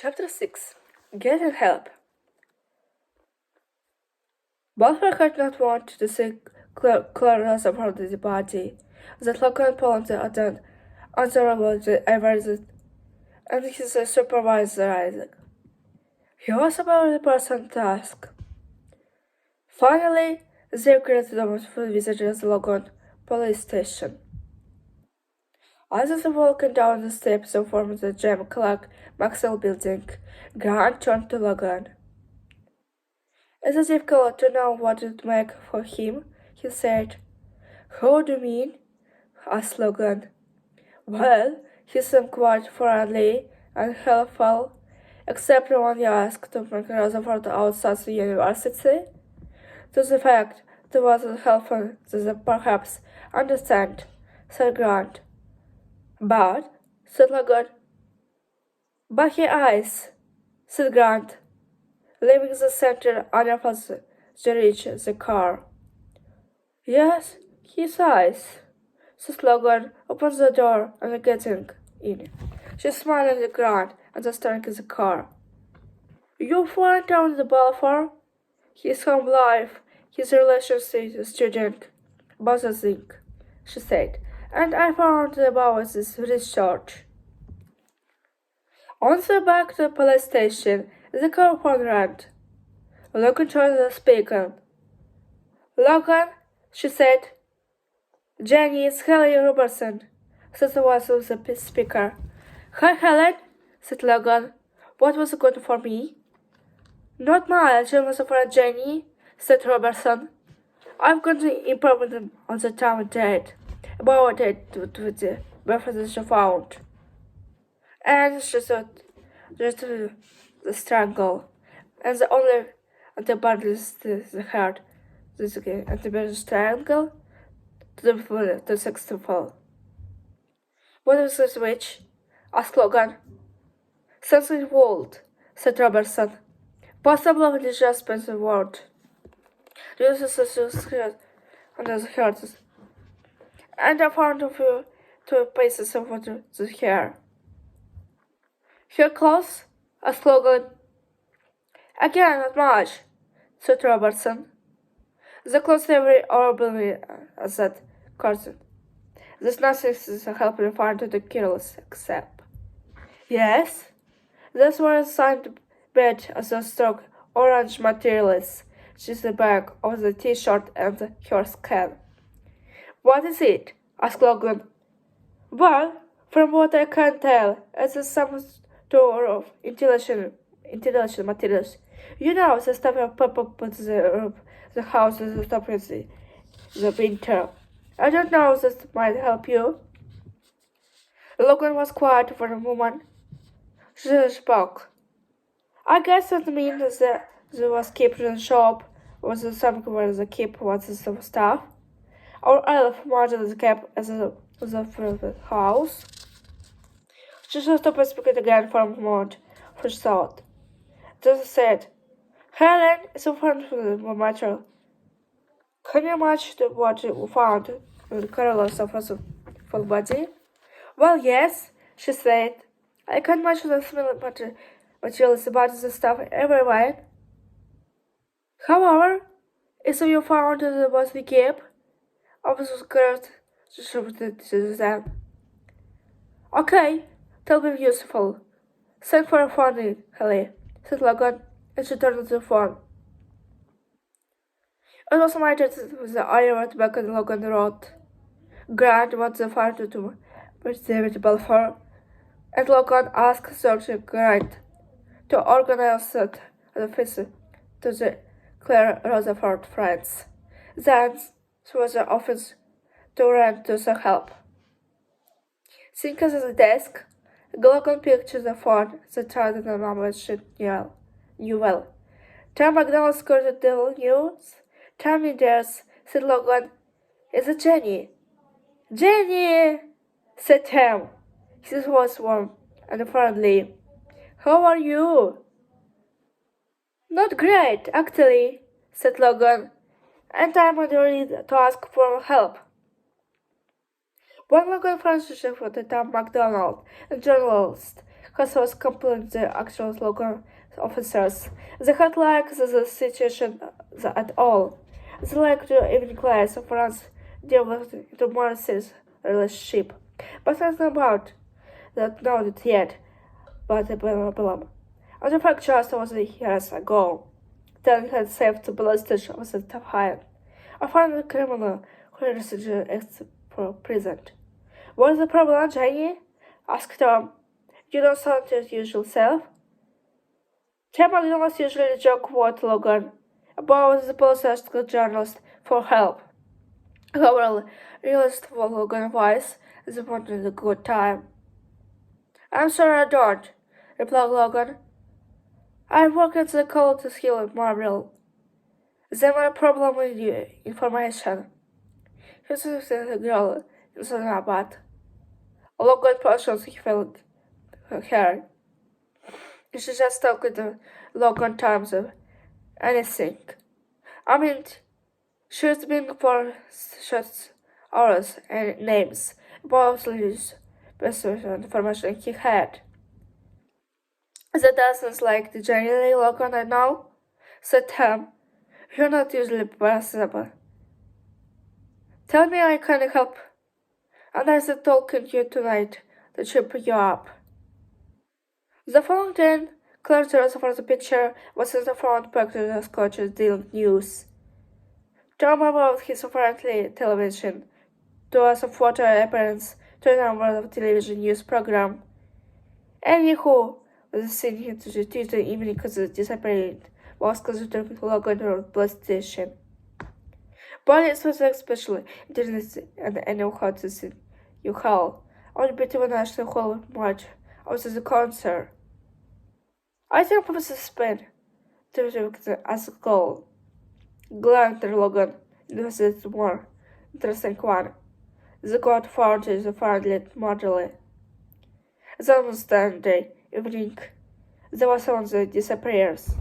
Chapter 6 Getting Help. Balfour had not wanted to see Clara's about the party, that Logan Poland attend answerable to Everett and his supervisor Isaac. He was about the person to ask. Finally, they created a visited the Logan police station. As they were walking down the steps of the Jim Clark Maxwell building, Grant turned to Logan. It is difficult to know what to make for him, he said. How do you mean? Asked Logan. Well, he seemed quite friendly and helpful, except when he asked to make Rutherford outside the university. To the fact that wasn't helpful to the perhaps understand, said Grant. But, said Logan. But his eyes, said Grant, leaving the center unopposed to reach the car. Yes, his eyes, said Logan, opens the door and getting in. She smiled at Grant and the starting in the car. You found down the Balfour? His home life, his relationship with student, bothering, she said, and I found about this research. On the back to the police station, the car phone rang. Logan turned to the speaker. Logan, she said. Jenny, it's Helen Robertson, said the voice of the speaker. Hi, Helen, said Logan. What was good for me? Not much, it was for Jenny, said Robertson. I've got the improvement on the time date, about it with the reference she found. And she thought just the strangle, and the only antibody is the heart, the antibody strangle to the successful. What is the switch? Asked Logan. Something old, said Robertson. Possibly the just spent the word. This is the under the heart. And I found a few 2 pieces of the hair. Hair clothes? Asked Logan. Again, not much, said Robertson. The clothes every orderly said Carson. There's nothing to help you find the killers except. Yes? That's where I signed bed as a stock orange materials. She's the back of the t-shirt and her scan. What is it? Asked Logan. Well, from what I can tell, it's some store of intelligent materials. You know, the stuff of pop up with the house is stop with the winter. I don't know if this might help you. Logan was quiet for a moment. She spoke. I guess that means that there was kept in the shop, was something where the keep was some stuff. Or Elf wanted the kept as the house. She just stopped speaking again for a moment, for thought. Then said, Helen is a friend of the matter. Can you match what you found in Carol's full body? Well, yes, she said. I can match the smell materials about the stuff everywhere. However, if you found the body keep, I was scared to show it to them. Okay, that'll be useful. Thanks for phoning, Helen, said Logan, and she turned to the phone. It was my turn with the iron back on Logan Road. Grant wanted the fire to reach David Balfour, and Logan asked Sergeant Grant to organize it a visit to the Claire Rutherford friends. Then she was the office to rent to some help. Sitting at the desk, Logan picked the phone that tried the number she knew well. Tom McDonald's called the news. Tell me there's, said Logan. Is it Jenny? Jenny, said Tom. His voice warm and friendly. How are you? Not great, actually, said Logan, and I'm ready to ask for help. When Logan finished for the Tom McDonald, a journalist, Hustle was complete the actual local officers. They had like the situation at all. They liked the evening class of France developed into more serious relationship. But nothing about that known yet, but the problem. And the fact just was years ago. Then had saved the ballistic was a tough hire. I found a criminal who received ex for prison. What's the problem, Jenny? Asked Tom. You don't sound your usual self? Tim McDonald's usually joke what Logan about the police asked the journalist for help. However, realized for Logan's voice is wanted a good time. I'm sorry I don't, replied Logan. I work at the Colossus Hill in Marble. There was a problem with your information. He said the girl in the but Logan portions he felt her. You should just talk with the Logan times of anything. I mean, she's been for short hours and names, both lose best information he had. That doesn't like the generally Logan I know, said Tom. You're not usually possible. Tell me I can help. And I said talking to you tonight to cheer you up. The following day, Clarence for the picture was in the front page of the Scottish Daily News. Tom about his apparently television. There was a photo appearance to a number of television news program. Anywho, was seen him to the Tuesday evening because the disappeared was considered Logan Road police station. Police was especially interested in the annual contest in Youghal on the British National Hall March after the concert. I think Professor Spain to as a goal. Glenn Logan was more interesting one. The God found is a friendly modelly. That was Sunday evening. There was someone that disappears.